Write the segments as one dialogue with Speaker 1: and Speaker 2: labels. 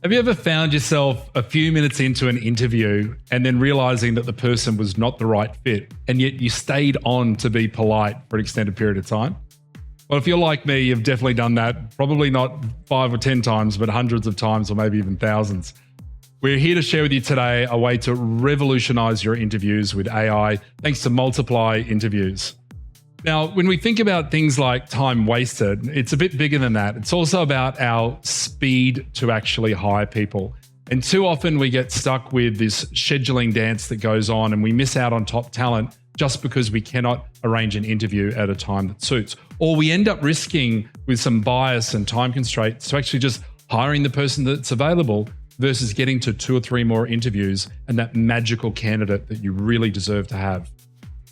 Speaker 1: Have you ever found yourself a few minutes into an interview and then realizing that the person was not the right fit, and yet you stayed on to be polite for an extended period of time? Well, if you're like me, you've definitely done that, probably not 5 or 10 times, but hundreds of times or maybe even thousands. We're here to share with you today a way to revolutionize your interviews with AI thanks to Multiply Interviews. Now, when we think about things like time wasted, it's a bit bigger than that. It's also about our speed to actually hire people. And too often we get stuck with this scheduling dance that goes on and we miss out on top talent just because we cannot arrange an interview at a time that suits. Or we end up risking with some bias and time constraints to actually just hiring the person that's available versus getting to 2 or 3 more interviews and that magical candidate that you really deserve to have.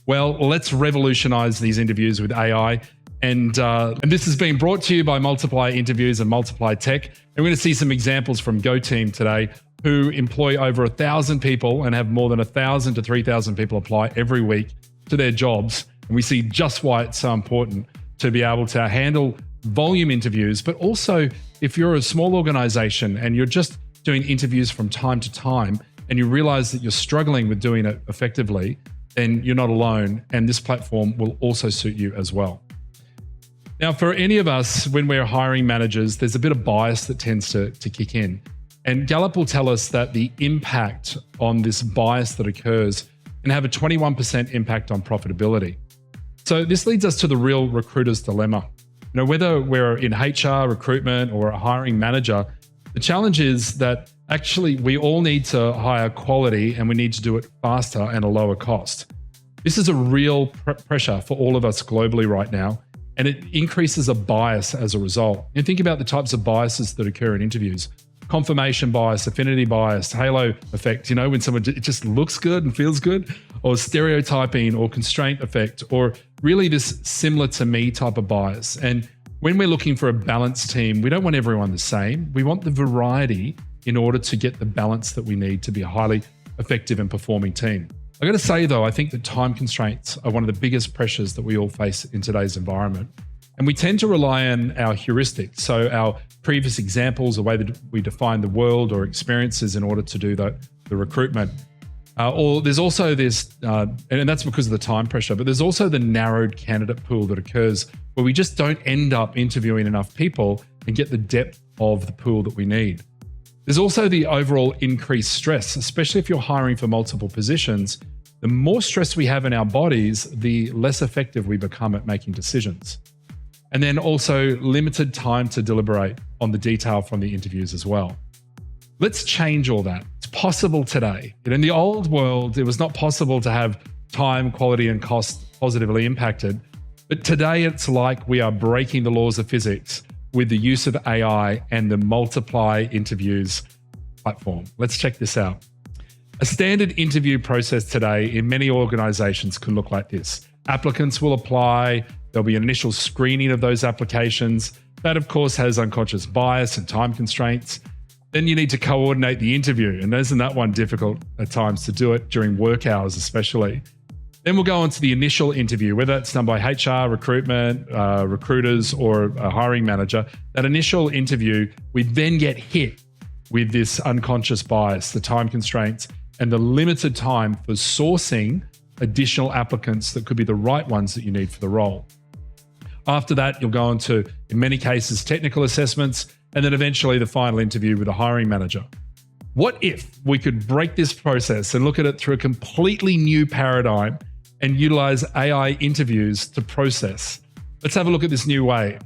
Speaker 1: Well, let's revolutionize these interviews with AI. And this has been brought to you by Multiply Interviews and Multiply Tech. And we're going to see some examples from Go Team today, who employ over 1,000 people and have more than 1,000 to 3,000 people apply every week to their jobs. And we see just why it's so important to be able to handle volume interviews. But also, if you're a small organization and you're just doing interviews from time to time and you realize that you're struggling with doing it effectively, then you're not alone, and this platform will also suit you as well. Now, for any of us, when we're hiring managers, there's a bit of bias that tends to kick in. And Gallup will tell us that the impact on this bias that occurs can have a 21% impact on profitability. So this leads us to the real recruiter's dilemma. You know, whether we're in HR, recruitment, or a hiring manager, the challenge is that actually we all need to hire quality and we need to do it faster and a lower cost. This is a real pressure for all of us globally right now, and it increases a bias as a result. And think about the types of biases that occur in interviews. Confirmation bias, affinity bias, halo effect, when someone, it just looks good and feels good, or stereotyping or constraint effect, or really this similar to me type of bias. And when we're looking for a balanced team, we don't want everyone the same. We want the variety in order to get the balance that we need to be a highly effective and performing team. I got to say though, I think that time constraints are one of the biggest pressures that we all face in today's environment. And we tend to rely on our heuristics, so our previous examples, the way that we define the world or experiences in order to do the recruitment. Or there's also this, and that's because of the time pressure, but there's also the narrowed candidate pool that occurs where we just don't end up interviewing enough people and get the depth of the pool that we need. There's also the overall increased stress, especially if you're hiring for multiple positions. The more stress we have in our bodies, the less effective we become at making decisions. And then also limited time to deliberate on the detail from the interviews as well. Let's change all that. It's possible today. In the old world, it was not possible to have time, quality, and cost positively impacted. But today it's like we are breaking the laws of physics with the use of AI and the Multiply Interviews platform. Let's check this out. A standard interview process today in many organizations can look like this. Applicants will apply. There'll be an initial screening of those applications. That, of course, has unconscious bias and time constraints. Then you need to coordinate the interview. And isn't that one difficult at times to do it during work hours, especially? Then we'll go on to the initial interview, whether it's done by HR, recruitment, recruiters, or a hiring manager. That initial interview, we then get hit with this unconscious bias, the time constraints, and the limited time for sourcing additional applicants that could be the right ones that you need for the role. After that, you'll go on to, in many cases, technical assessments, and then eventually the final interview with a hiring manager. What if we could break this process and look at it through a completely new paradigm and utilize AI interviews to process? Let's have a look at this new way.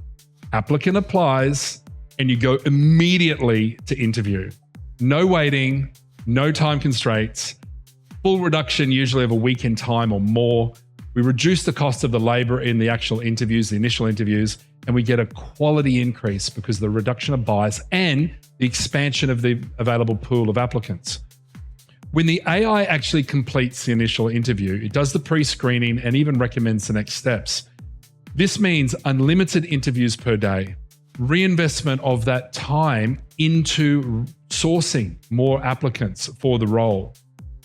Speaker 1: Applicant applies and you go immediately to interview. No waiting, no time constraints, full reduction usually of a week in time or more. We reduce the cost of the labor in the actual interviews, the initial interviews, and we get a quality increase because of the reduction of bias and the expansion of the available pool of applicants. When the AI actually completes the initial interview, it does the pre-screening and even recommends the next steps. This means unlimited interviews per day, reinvestment of that time into sourcing more applicants for the role.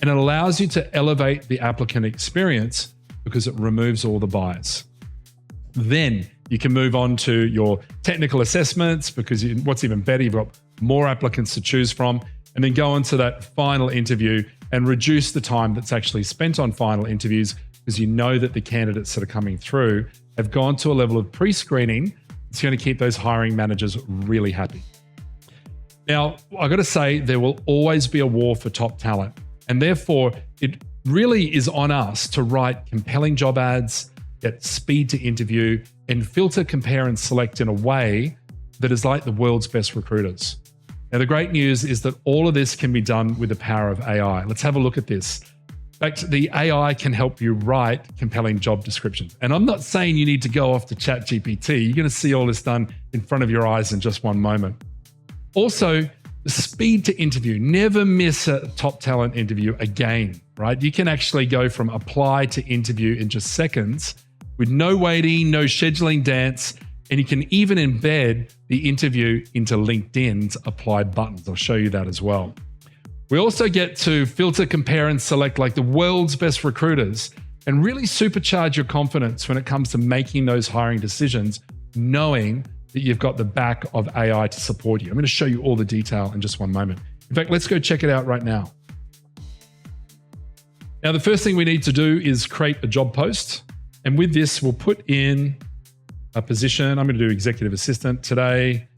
Speaker 1: And it allows you to elevate the applicant experience because it removes all the bias. Then you can move on to your technical assessments because what's even better, you've got more applicants to choose from, and then go on to that final interview and reduce the time that's actually spent on final interviews, because you know that the candidates that are coming through have gone to a level of pre-screening. It's going to keep those hiring managers really happy. Now, I got to say, there will always be a war for top talent, and therefore it really is on us to write compelling job ads, get speed to interview, and filter, compare, and select in a way that is like the world's best recruiters. Now, the great news is that all of this can be done with the power of AI. Let's have a look at this. In fact, the AI can help you write compelling job descriptions. And I'm not saying you need to go off to ChatGPT. You're going to see all this done in front of your eyes in just one moment. Also, the speed to interview. Never miss a top talent interview again, right? You can actually go from apply to interview in just seconds with no waiting, no scheduling dance, and you can even embed the interview into LinkedIn's apply buttons. I'll show you that as well. We also get to filter, compare, and select like the world's best recruiters and really supercharge your confidence when it comes to making those hiring decisions, knowing that you've got the back of AI to support you. I'm going to show you all the detail in just one moment. In fact, let's go check it out right now. Now, the first thing we need to do is create a job post. And with this, we'll put in a position. I'm going to do executive assistant today.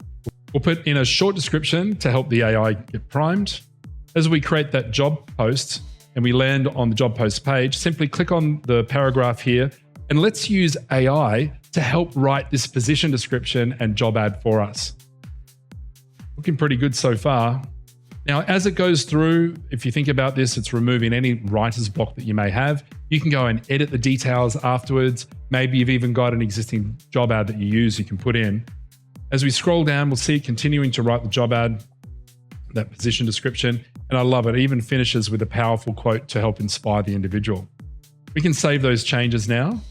Speaker 1: We'll put in a short description to help the AI get primed. As we create that job post and we land on the job post page, simply click on the paragraph here and let's use AI to help write this position description and job ad for us. Looking pretty good so far. Now, as it goes through, if you think about this, it's removing any writer's block that you may have. You can go and edit the details afterwards. Maybe you've even got an existing job ad that you use, you can put in. As we scroll down, we'll see it continuing to write the job ad, that position description, and I love it. It even finishes with a powerful quote to help inspire the individual. We can save those changes now.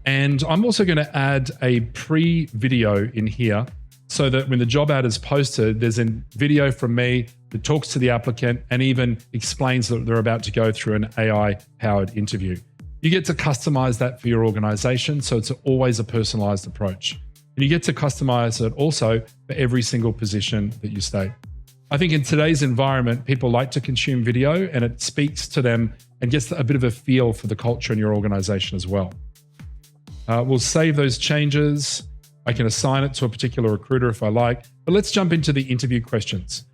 Speaker 1: And I'm also going to add a pre-video in here so that when the job ad is posted, there's a video from me that talks to the applicant and even explains that they're about to go through an AI-powered interview. You get to customize that for your organization, so it's always a personalized approach. And you get to customize it also for every single position that you state. I think in today's environment, people like to consume video and it speaks to them and gets a bit of a feel for the culture in your organization as well. We'll save those changes. I can assign it to a particular recruiter if I like, but let's jump into the interview questions.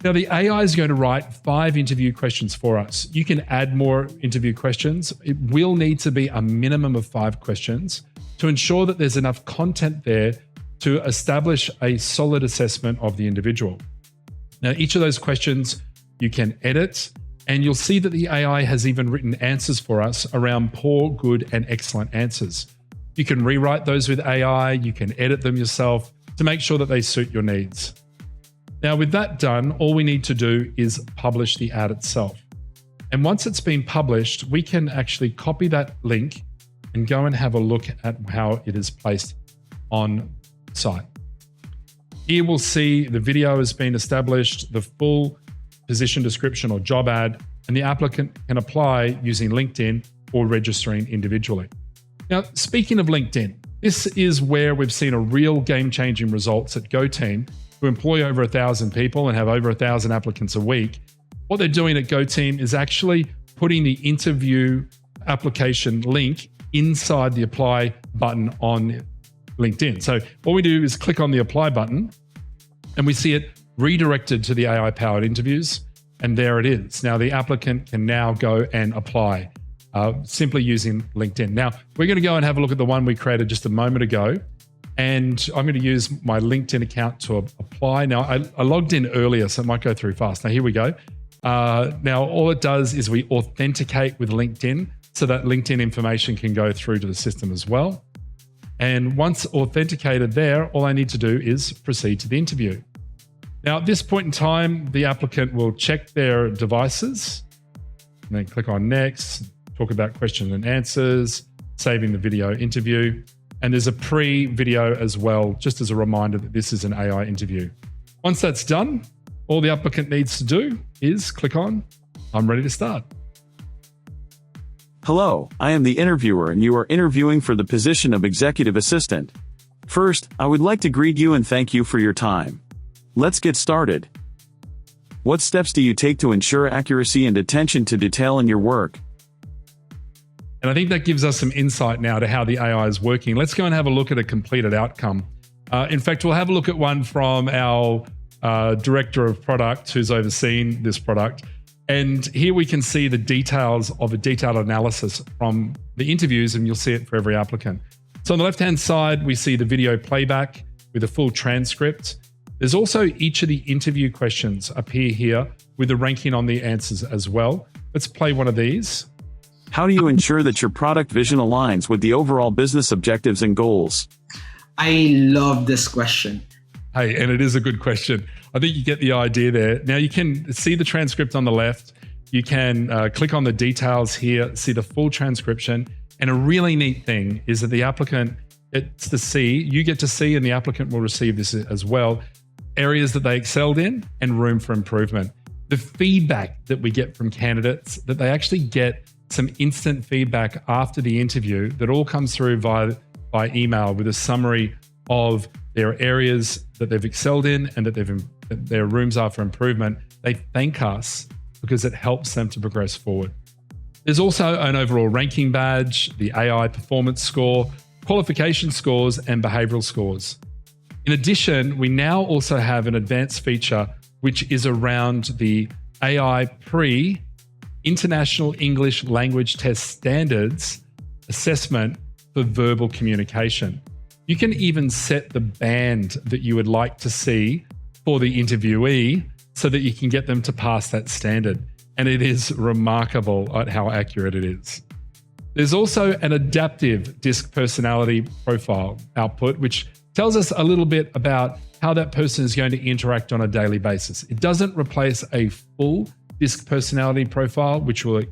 Speaker 1: Now, the AI is going to write 5 interview questions for us. You can add more interview questions. It will need to be a minimum of 5 questions to ensure that there's enough content there to establish a solid assessment of the individual. Now, each of those questions you can edit, and you'll see that the AI has even written answers for us around poor, good, and excellent answers. You can rewrite those with AI, you can edit them yourself to make sure that they suit your needs. Now, with that done, all we need to do is publish the ad itself. And once it's been published, we can actually copy that link and go and have a look at how it is placed on site. Here we'll see the video has been established, the full position description or job ad, and the applicant can apply using LinkedIn or registering individually. Now, speaking of LinkedIn, this is where we've seen a real game-changing results at GoTeam, who employ over 1,000 people and have over 1,000 applicants a week. What they're doing at GoTeam is actually putting the interview application link inside the apply button on LinkedIn. So what we do is click on the apply button and we see it redirected to the AI-powered interviews. And there it is. Now the applicant can now go and apply simply using LinkedIn. Now we're going to go and have a look at the one we created just a moment ago. And I'm going to use my LinkedIn account to apply. Now I logged in earlier, so it might go through fast. Now here we go. Now all it does is we authenticate with LinkedIn so that LinkedIn information can go through to the system as well. And once authenticated there, all I need to do is proceed to the interview. Now, at this point in time, the applicant will check their devices and then click on next, talk about questions and answers, saving the video interview. And there's a pre-video as well, just as a reminder that this is an AI interview. Once that's done, all the applicant needs to do is click on, I'm ready to start.
Speaker 2: Hello, I am the interviewer and you are interviewing for the position of executive assistant. First, I would like to greet you and thank you for your time. Let's get started. What steps do you take to ensure accuracy and attention to detail in your work?
Speaker 1: And I think that gives us some insight now to how the AI is working. Let's go and have a look at a completed outcome. In fact, we'll have a look at one from our director of product who's overseen this product. And here we can see the details of a detailed analysis from the interviews, and you'll see it for every applicant. So on the left-hand side, we see the video playback with a full transcript. There's also each of the interview questions appear here with the ranking on the answers as well. Let's play one of these.
Speaker 2: How do you ensure that your product vision aligns with the overall business objectives and goals?
Speaker 3: I love this question.
Speaker 1: Hey, and it is a good question. I think you get the idea there. Now you can see the transcript on the left. You can click on the details here, see the full transcription. And a really neat thing is that the applicant gets to see, you get to see, and the applicant will receive this as well, areas that they excelled in and room for improvement. The feedback that we get from candidates, that they actually get some instant feedback after the interview that all comes through by email with a summary of their areas that they've excelled in and that their rooms are for improvement. They thank us because it helps them to progress forward. There's also an overall ranking badge, the AI performance score, qualification scores, and behavioral scores. In addition, we now also have an advanced feature which is around the AI International English Language Test Standards assessment for verbal communication. You can even set the band that you would like to see for the interviewee so that you can get them to pass that standard. And it is remarkable at how accurate it is. There's also an adaptive DISC personality profile output, which tells us a little bit about how that person is going to interact on a daily basis. It doesn't replace a full DISC personality profile, which will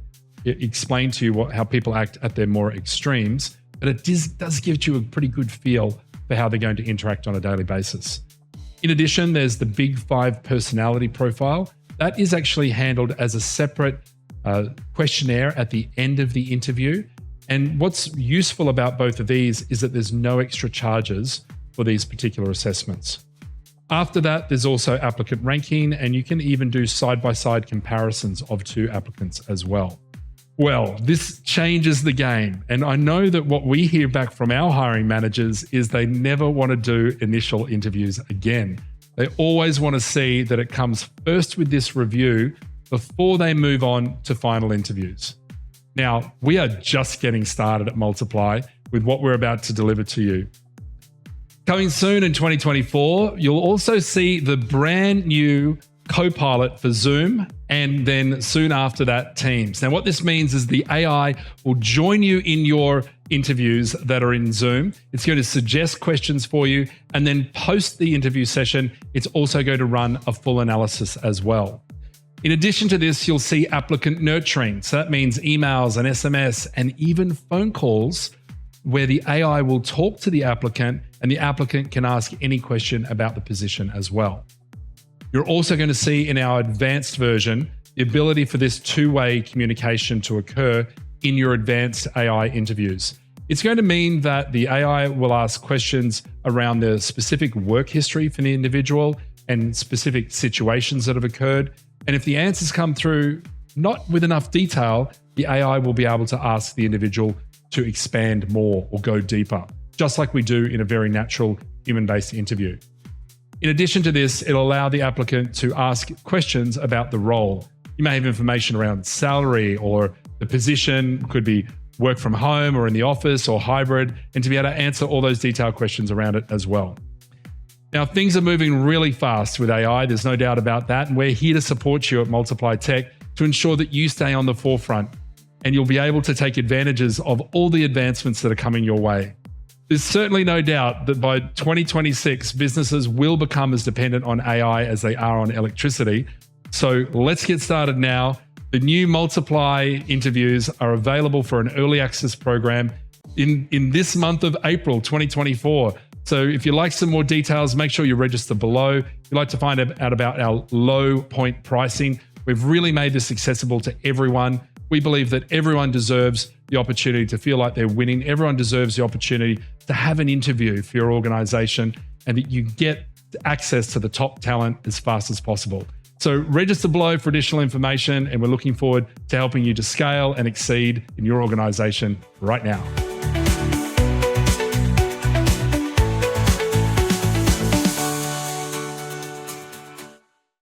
Speaker 1: explain to you how people act at their more extremes, but it does give you a pretty good feel for how they're going to interact on a daily basis. In addition, there's the Big Five personality profile. That is actually handled as a separate questionnaire at the end of the interview. And what's useful about both of these is that there's no extra charges for these particular assessments. After that, there's also applicant ranking, and you can even do side-by-side comparisons of two applicants as well. Well, this changes the game. And I know that what we hear back from our hiring managers is they never want to do initial interviews again. They always want to see that it comes first with this review before they move on to final interviews. Now, we are just getting started at Multiply with what we're about to deliver to you. Coming soon in 2024, you'll also see the brand new Copilot for Zoom, and then soon after that, Teams. Now, what this means is the AI will join you in your interviews that are in Zoom. It's going to suggest questions for you, and then post the interview session, it's also going to run a full analysis as well. In addition to this, you'll see applicant nurturing. So that means emails and SMS and even phone calls where the AI will talk to the applicant and the applicant can ask any question about the position as well. You're also going to see in our advanced version the ability for this two-way communication to occur in your advanced AI interviews. It's going to mean that the AI will ask questions around the specific work history for the individual and specific situations that have occurred. And if the answers come through not with enough detail, the AI will be able to ask the individual to expand more or go deeper, just like we do in a very natural human-based interview. In addition to this, it'll allow the applicant to ask questions about the role. You may have information around salary or the position, could be work from home or in the office or hybrid, and to be able to answer all those detailed questions around it as well. Now, things are moving really fast with AI, there's no doubt about that, and we're here to support you at Multiply Tech to ensure that you stay on the forefront and you'll be able to take advantages of all the advancements that are coming your way. There's certainly no doubt that by 2026, businesses will become as dependent on AI as they are on electricity. So let's get started now. The new Multiply interviews are available for an early access program in this month of April 2024. So if you'd like some more details, make sure you register below. If you'd like to find out about our low point pricing, we've really made this accessible to everyone. We believe that everyone deserves the opportunity to feel like they're winning. Everyone deserves the opportunity to have an interview for your organization and that you get access to the top talent as fast as possible. So register below for additional information, and we're looking forward to helping you to scale and exceed in your organization right now.